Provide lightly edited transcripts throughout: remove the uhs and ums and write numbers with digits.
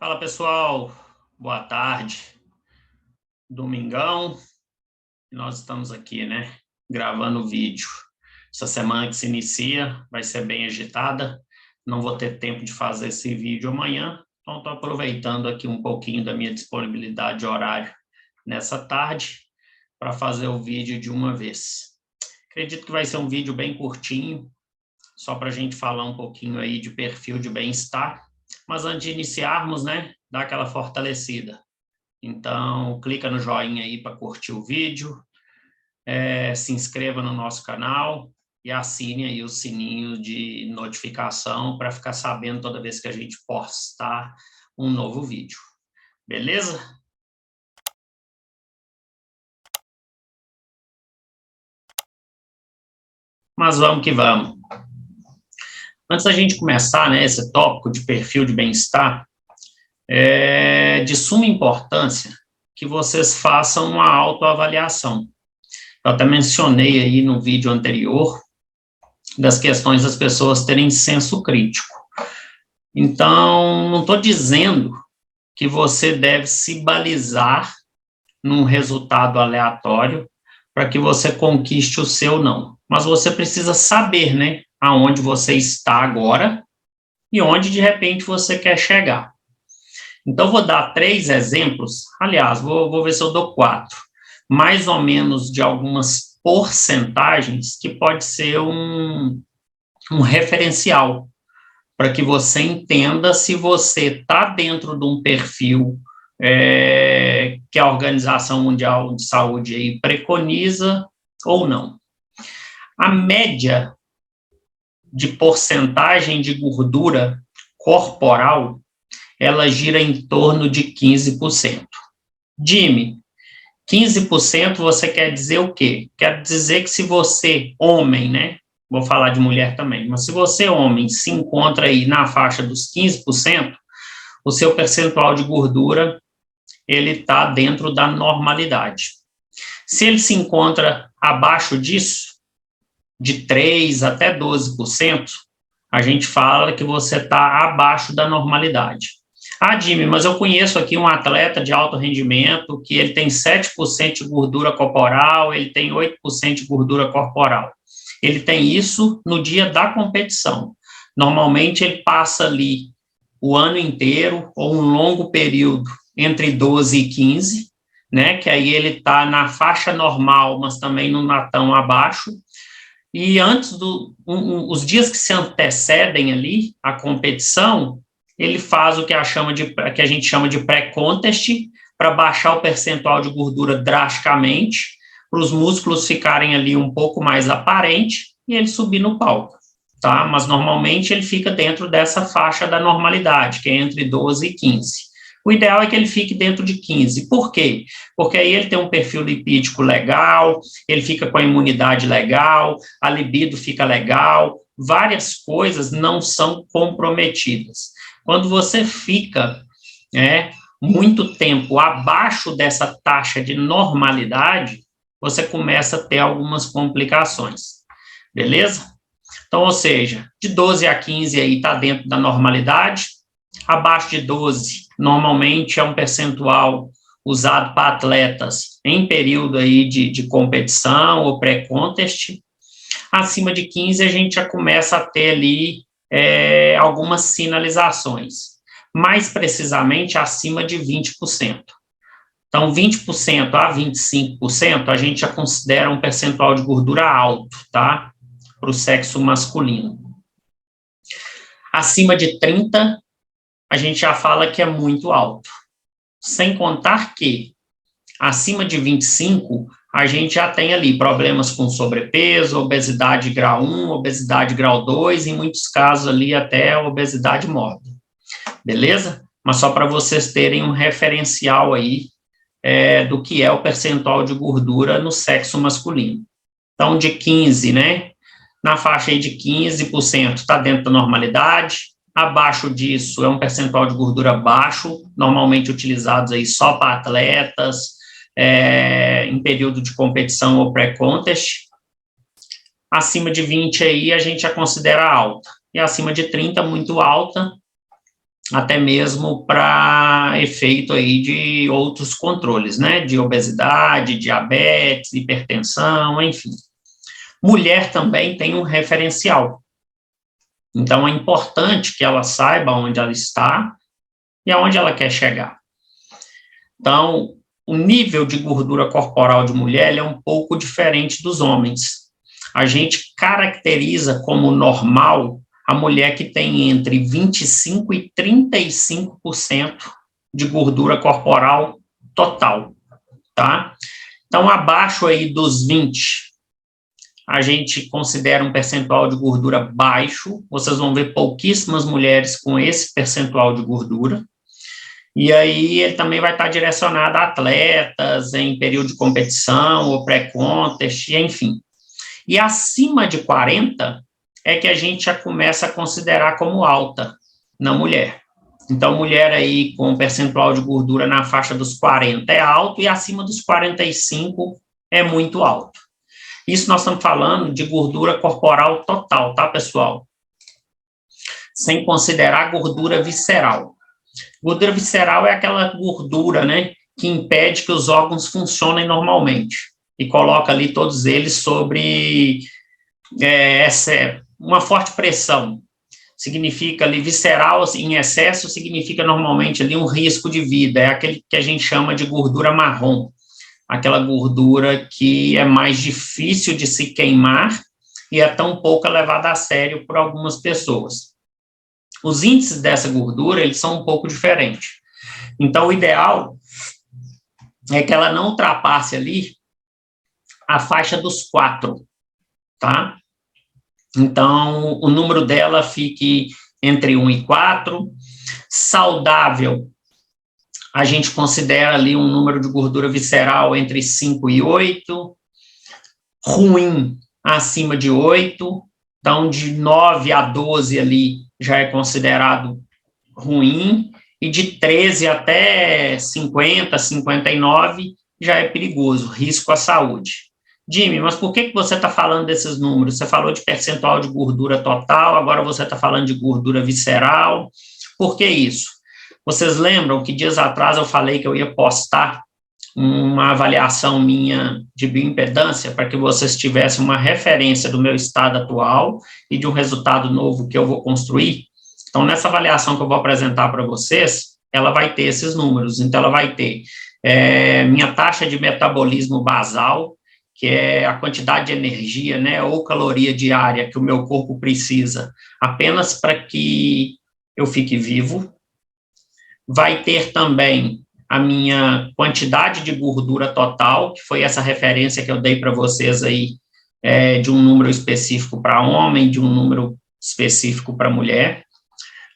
Fala pessoal, boa tarde. Domingão, nós estamos aqui, né, gravando o vídeo. Essa semana que se inicia vai ser bem agitada, não vou ter tempo de fazer esse vídeo amanhã, então estou aproveitando aqui um pouquinho da minha disponibilidade de horário nessa tarde para fazer o vídeo de uma vez. Acredito que vai ser um vídeo bem curtinho, só para a gente falar um pouquinho aí de perfil de bem-estar. Mas antes de iniciarmos, né, dá aquela fortalecida. Então, clica no joinha aí para curtir o vídeo, se inscreva no nosso canal e assine aí o sininho de notificação para ficar sabendo toda vez que a gente postar um novo vídeo. Beleza? Mas vamos que vamos. Antes da gente começar, né, esse tópico de perfil de bem-estar, é de suma importância que vocês façam uma autoavaliação. Eu até mencionei aí no vídeo anterior das questões das pessoas terem senso crítico. Então, não estou dizendo que você deve se balizar num resultado aleatório para que você conquiste o seu não. Mas você precisa saber, né, aonde você está agora e onde, de repente, você quer chegar. Então, vou dar 3 exemplos, aliás, vou ver se eu dou 4, mais ou menos de algumas porcentagens que pode ser um referencial, para que você entenda se você está dentro de um perfil que a Organização Mundial de Saúde aí preconiza ou não. A média de porcentagem de gordura corporal ela gira em torno de 15%. Jimmy, 15% você quer dizer o quê? Quer dizer que se você, homem, né, vou falar de mulher também, mas se você, homem, se encontra aí na faixa dos 15%, o seu percentual de gordura, ele está dentro da normalidade. Se ele se encontra abaixo disso, de 3% até 12%, a gente fala que você está abaixo da normalidade. Ah, Jimmy, mas eu conheço aqui um atleta de alto rendimento que ele tem 7% de gordura corporal, ele tem 8% de gordura corporal. Ele tem isso no dia da competição. Normalmente ele passa ali o ano inteiro ou um longo período entre 12 e 15, né, que aí ele está na faixa normal, mas também não está tão abaixo. E antes os dias que se antecedem ali a competição, ele faz o que a gente chama de pré-contest, para baixar o percentual de gordura drasticamente, para os músculos ficarem ali um pouco mais aparentes e ele subir no palco, tá? Mas normalmente ele fica dentro dessa faixa da normalidade, que é entre 12 e 15. O ideal é que ele fique dentro de 15. Por quê? Porque aí ele tem um perfil lipídico legal, ele fica com a imunidade legal, a libido fica legal, várias coisas não são comprometidas. Quando você fica muito tempo abaixo dessa taxa de normalidade, você começa a ter algumas complicações, beleza? Então, ou seja, de 12 a 15 aí está dentro da normalidade, abaixo de 12, normalmente é um percentual usado para atletas em período aí de competição ou pré-contest. Acima de 15, a gente já começa a ter ali algumas sinalizações, mais precisamente acima de 20%. Então, 20% a 25%, a gente já considera um percentual de gordura alto, tá? Para o sexo masculino. Acima de 30%, a gente já fala que é muito alto. Sem contar que, acima de 25%, a gente já tem ali problemas com sobrepeso, obesidade grau 1, obesidade grau 2, em muitos casos ali até obesidade mórbida. Beleza? Mas só para vocês terem um referencial aí do que é o percentual de gordura no sexo masculino. Então, de 15%, né? Na faixa aí de 15% está dentro da normalidade. Abaixo disso é um percentual de gordura baixo, normalmente utilizados aí só para atletas, em período de competição ou pré-contest. Acima de 20 aí a gente já considera alta. E acima de 30, muito alta. até mesmo para efeito aí de outros controles, né, de obesidade, diabetes, hipertensão, enfim. Mulher também tem um referencial, então é importante que ela saiba onde ela está e aonde ela quer chegar. Então, o nível de gordura corporal de mulher é um pouco diferente dos homens. A gente caracteriza como normal a mulher que tem entre 25% e 35% de gordura corporal total, tá? Então, abaixo aí dos 20, a gente considera um percentual de gordura baixo, vocês vão ver pouquíssimas mulheres com esse percentual de gordura, e aí ele também vai estar direcionado a atletas em período de competição ou pré-contest, enfim. E acima de 40 é que a gente já começa a considerar como alta na mulher. Então, mulher aí com percentual de gordura na faixa dos 40 é alto e acima dos 45 é muito alto. Isso nós estamos falando de gordura corporal total, tá, pessoal? Sem considerar gordura visceral. Gordura visceral é aquela gordura, né, que impede que os órgãos funcionem normalmente e coloca ali todos eles sobre uma forte pressão. Significa ali, visceral em excesso significa normalmente ali um risco de vida, é aquele que a gente chama de gordura marrom, aquela gordura que é mais difícil de se queimar e é tão pouco levada a sério por algumas pessoas. Os índices dessa gordura, eles são um pouco diferentes. Então, o ideal é que ela não ultrapasse ali a faixa dos 4, tá? Então, o número dela fique entre 1 e 4. Saudável, a gente considera ali um número de gordura visceral entre 5 e 8. Ruim, acima de 8. Então, de 9 a 12 ali já é considerado ruim. E de 13 até 50, 59 já é perigoso, risco à saúde. Jimmy, mas por que você está falando desses números? Você falou de percentual de gordura total, agora você está falando de gordura visceral. Por que isso? Vocês lembram que dias atrás eu falei que eu ia postar uma avaliação minha de bioimpedância para que vocês tivessem uma referência do meu estado atual e de um resultado novo que eu vou construir? Então, nessa avaliação que eu vou apresentar para vocês, ela vai ter esses números. Então, ela vai ter minha taxa de metabolismo basal, que é a quantidade de energia, né, ou caloria diária que o meu corpo precisa, apenas para que eu fique vivo. Vai ter também a minha quantidade de gordura total, que foi essa referência que eu dei para vocês aí, de um número específico para homem, de um número específico para mulher.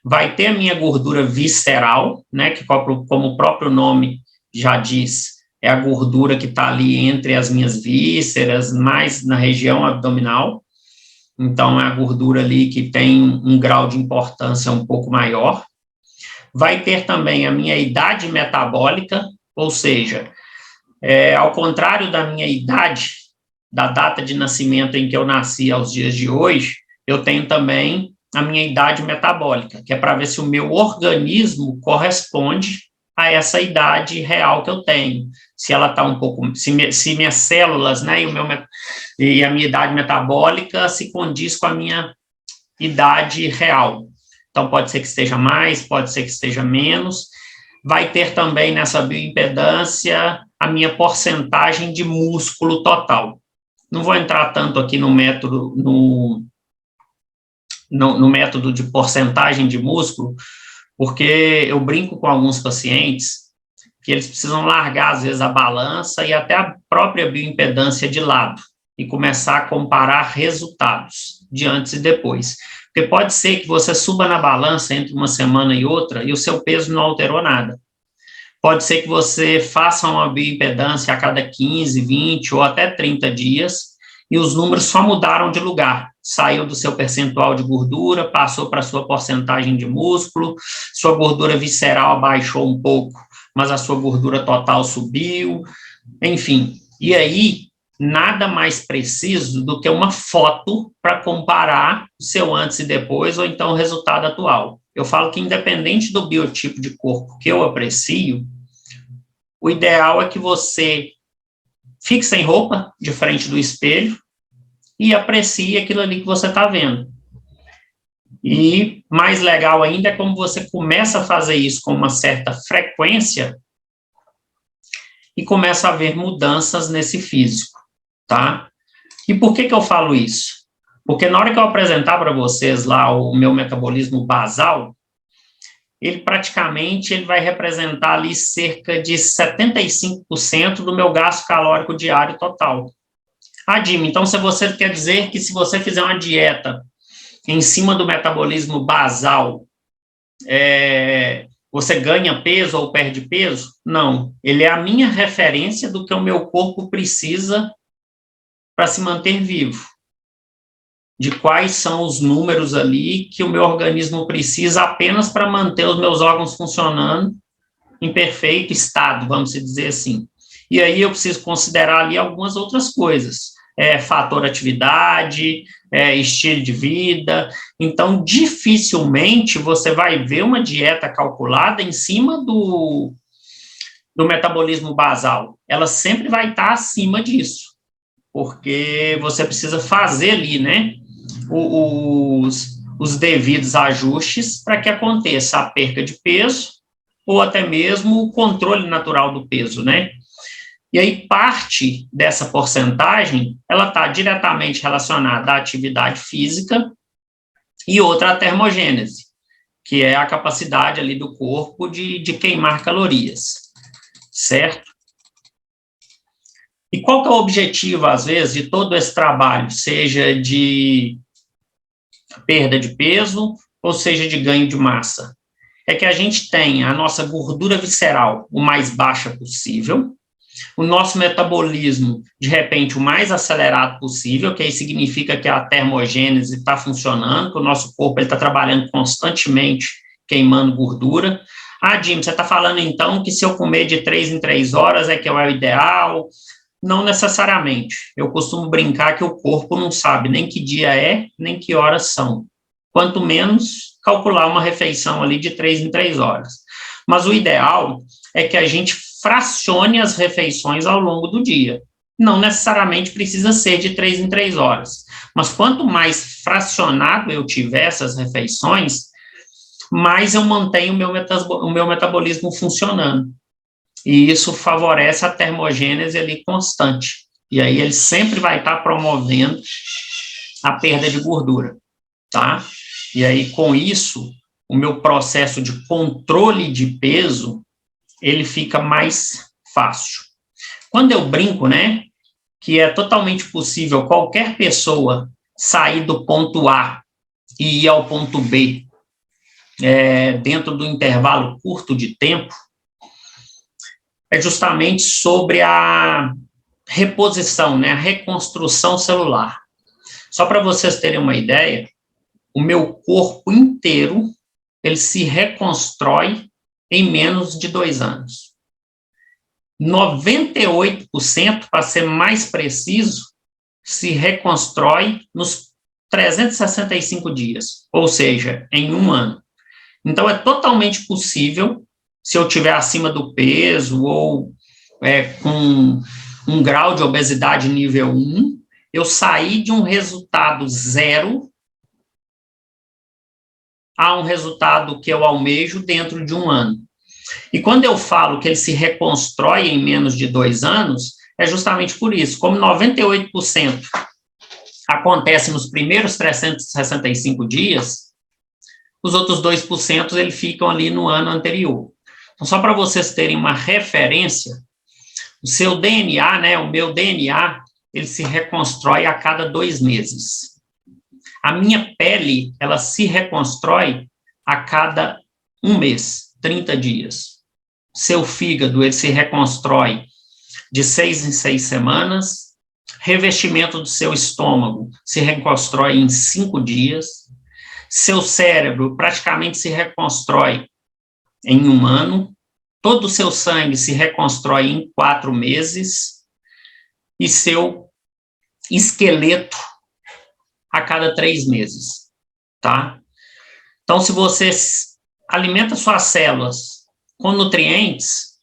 Vai ter a minha gordura visceral, né, que como o próprio nome já diz, é a gordura que está ali entre as minhas vísceras, mais na região abdominal. Então, é a gordura ali que tem um grau de importância um pouco maior. Vai ter também a minha idade metabólica, ou seja, ao contrário da minha idade, da data de nascimento em que eu nasci aos dias de hoje, eu tenho também a minha idade metabólica, que é para ver se o meu organismo corresponde a essa idade real que eu tenho. Se ela está um pouco, se minhas células, né, e a minha idade metabólica se condiz com a minha idade real. Então, pode ser que esteja mais, pode ser que esteja menos. Vai ter também nessa bioimpedância a minha porcentagem de músculo total. Não vou entrar tanto aqui no método, no método de porcentagem de músculo, porque eu brinco com alguns pacientes que eles precisam largar, às vezes, a balança e até a própria bioimpedância de lado e começar a comparar resultados de antes e depois. Porque pode ser que você suba na balança entre uma semana e outra e o seu peso não alterou nada. Pode ser que você faça uma bioimpedância a cada 15, 20 ou até 30 dias e os números só mudaram de lugar. Saiu do seu percentual de gordura, passou para a sua porcentagem de músculo, sua gordura visceral abaixou um pouco, mas a sua gordura total subiu, enfim. E aí, nada mais preciso do que uma foto para comparar o seu antes e depois, ou então o resultado atual. eu falo que independente do biotipo de corpo que eu aprecio, o ideal é que você fique sem roupa, de frente do espelho, e aprecie aquilo ali que você está vendo. E mais legal ainda é como você começa a fazer isso com uma certa frequência e começa a ver mudanças nesse físico, tá? E por que eu falo isso? Porque na hora que eu apresentar para vocês lá o meu metabolismo basal, ele praticamente vai representar ali cerca de 75% do meu gasto calórico diário total. Ah, Jimmy, então se você quer dizer que se você fizer uma dieta em cima do metabolismo basal, você ganha peso ou perde peso? Não, ele é a minha referência do que o meu corpo precisa para se manter vivo, de quais são os números ali que o meu organismo precisa apenas para manter os meus órgãos funcionando em perfeito estado, vamos dizer assim. E aí eu preciso considerar ali algumas outras coisas, fator atividade, estilo de vida. Então, dificilmente você vai ver uma dieta calculada em cima do metabolismo basal. Ela sempre vai estar acima disso, porque você precisa fazer ali, né, os devidos ajustes para que aconteça a perca de peso ou até mesmo o controle natural do peso, né? E aí parte dessa porcentagem, ela está diretamente relacionada à atividade física e outra à termogênese, que é a capacidade ali do corpo de queimar calorias, certo? E qual que é o objetivo, às vezes, de todo esse trabalho, seja de perda de peso, ou seja, de ganho de massa? É que a gente tenha a nossa gordura visceral o mais baixa possível, o nosso metabolismo, de repente, o mais acelerado possível, que aí significa que a termogênese está funcionando, que o nosso corpo está trabalhando constantemente, queimando gordura. Ah, Jim, você está falando, então, que se eu comer de 3 em 3 horas é que é o ideal? Não necessariamente. Eu costumo brincar que o corpo não sabe nem que dia é, nem que horas são. Quanto menos calcular uma refeição ali de 3 em 3 horas. Mas o ideal é que a gente fracione as refeições ao longo do dia. Não necessariamente precisa ser de 3 em 3 horas. Mas quanto mais fracionado eu tiver essas refeições, mais eu mantenho o meu metabolismo funcionando. E isso favorece a termogênese ali constante. E aí ele sempre vai estar promovendo a perda de gordura, tá? E aí, com isso, o meu processo de controle de peso, ele fica mais fácil. Quando eu brinco, né, que é totalmente possível qualquer pessoa sair do ponto A e ir ao ponto B dentro do intervalo curto de tempo, é justamente sobre a reposição, né, a reconstrução celular. Só para vocês terem uma ideia, o meu corpo inteiro, ele se reconstrói em menos de 2 anos. 98%, para ser mais preciso, se reconstrói nos 365 dias, ou seja, em 1 ano. Então, é totalmente possível, se eu estiver acima do peso ou com um grau de obesidade nível 1, eu sair de um resultado 0 a um resultado que eu almejo dentro de 1 ano. E quando eu falo que ele se reconstrói em menos de 2 anos, é justamente por isso. Como 98% acontece nos primeiros 365 dias, os outros 2% eles ficam ali no ano anterior. Então, só para vocês terem uma referência, o seu DNA, né, o meu DNA, ele se reconstrói a cada 2 meses. A minha pele, ela se reconstrói a cada 1 mês, 30 dias. Seu fígado, ele se reconstrói de 6 em 6 semanas. Revestimento do seu estômago se reconstrói em 5 dias. Seu cérebro praticamente se reconstrói em 1 ano. Todo o seu sangue se reconstrói em 4 meses. E seu esqueleto a cada 3 meses, tá? Então, se você alimenta suas células com nutrientes,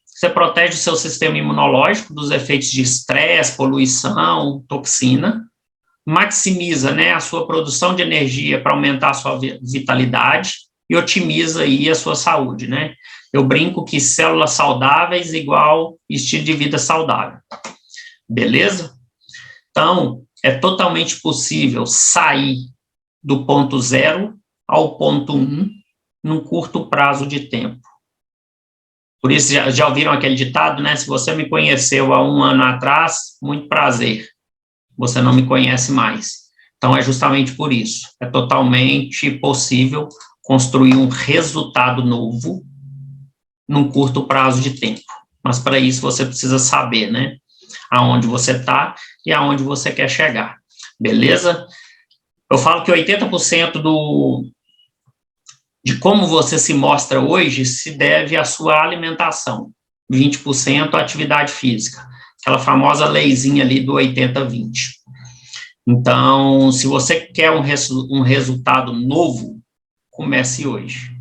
você protege o seu sistema imunológico dos efeitos de estresse, poluição, toxina, maximiza, né, a sua produção de energia para aumentar a sua vitalidade e otimiza aí a sua saúde, né? Eu brinco que células saudáveis igual estilo de vida saudável. Beleza? Então, é totalmente possível sair do ponto 0 ao ponto 1 num curto prazo de tempo. Por isso, já ouviram aquele ditado, né? Se você me conheceu há 1 ano atrás, muito prazer. Você não me conhece mais. Então, é justamente por isso. É totalmente possível construir um resultado novo num curto prazo de tempo. Mas, para isso, você precisa saber, né? Aonde você está e aonde você quer chegar. Beleza? Eu falo que 80% de como você se mostra hoje se deve à sua alimentação, 20% à atividade física, aquela famosa leizinha ali do 80-20. Então, se você quer um resultado novo, comece hoje.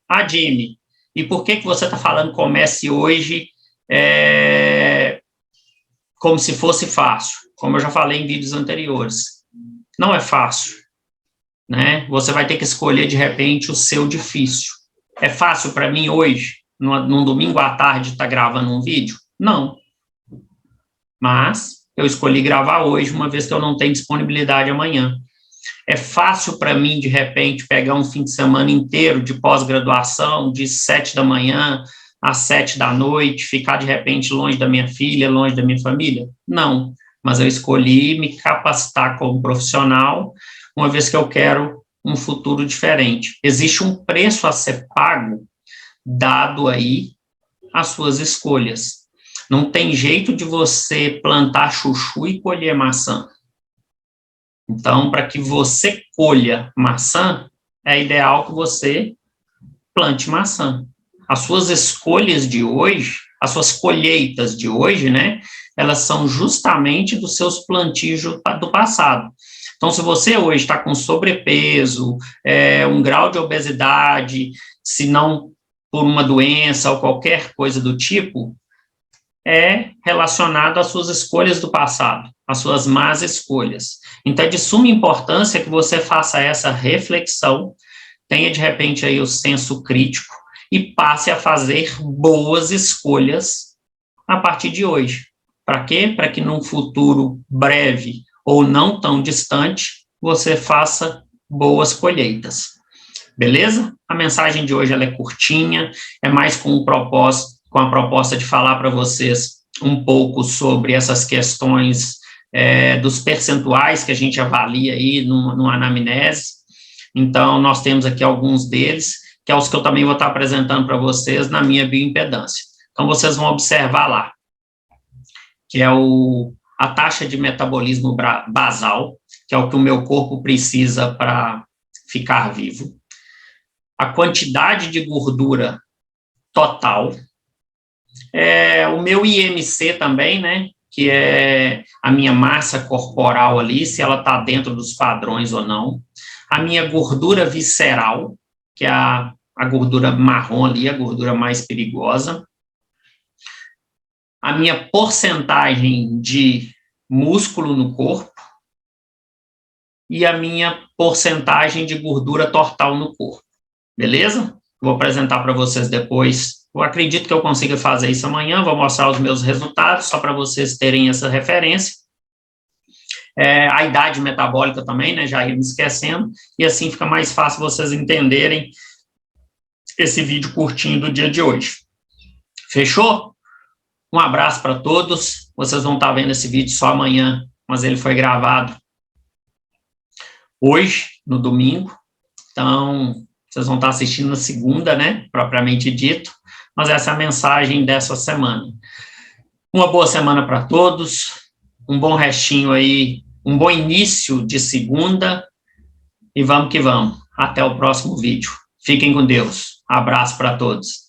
Ah, Jimmy, e por que você está falando comece hoje como se fosse fácil? Como eu já falei em vídeos anteriores, não é fácil, né? Você vai ter que escolher, de repente, o seu difícil. É fácil para mim hoje, num domingo à tarde, estar gravando um vídeo? Não. Mas eu escolhi gravar hoje, uma vez que eu não tenho disponibilidade amanhã. É fácil para mim, de repente, pegar um fim de semana inteiro de pós-graduação, de 7 da manhã às 7 da noite, ficar, de repente, longe da minha filha, longe da minha família? Não. Mas eu escolhi me capacitar como profissional, uma vez que eu quero um futuro diferente. Existe um preço a ser pago, dado aí as suas escolhas. Não tem jeito de você plantar chuchu e colher maçã. Então, para que você colha maçã, é ideal que você plante maçã. As suas escolhas de hoje, as suas colheitas de hoje, né, elas são justamente dos seus plantios do passado. Então, se você hoje está com sobrepeso, um grau de obesidade, se não por uma doença ou qualquer coisa do tipo, é relacionado às suas escolhas do passado, às suas más escolhas. Então, é de suma importância que você faça essa reflexão, tenha, de repente, aí o senso crítico e passe a fazer boas escolhas a partir de hoje. Para quê? Para que num futuro breve ou não tão distante, você faça boas colheitas. Beleza? A mensagem de hoje ela é curtinha, é mais com a proposta de falar para vocês um pouco sobre essas questões dos percentuais que a gente avalia aí numa anamnese. Então, nós temos aqui alguns deles, que é os que eu também vou estar apresentando para vocês na minha bioimpedância. Então, vocês vão observar lá, que é a taxa de metabolismo basal, que é o que o meu corpo precisa para ficar vivo, a quantidade de gordura total, o meu IMC também, né, que é a minha massa corporal ali, se ela está dentro dos padrões ou não, a minha gordura visceral, que é a gordura marrom ali, a gordura mais perigosa, a minha porcentagem de músculo no corpo e a minha porcentagem de gordura total no corpo, beleza? Vou apresentar para vocês depois. Eu acredito que eu consiga fazer isso amanhã, vou mostrar os meus resultados, só para vocês terem essa referência. A idade metabólica também, né, já ia me esquecendo, e assim fica mais fácil vocês entenderem esse vídeo curtinho do dia de hoje. Fechou? Um abraço para todos. Vocês vão estar vendo esse vídeo só amanhã, mas ele foi gravado hoje, no domingo. Então, vocês vão estar assistindo na segunda, né, propriamente dito. Mas essa é a mensagem dessa semana. Uma boa semana para todos. Um bom restinho aí, um bom início de segunda. E vamos que vamos. Até o próximo vídeo. Fiquem com Deus. Abraço para todos.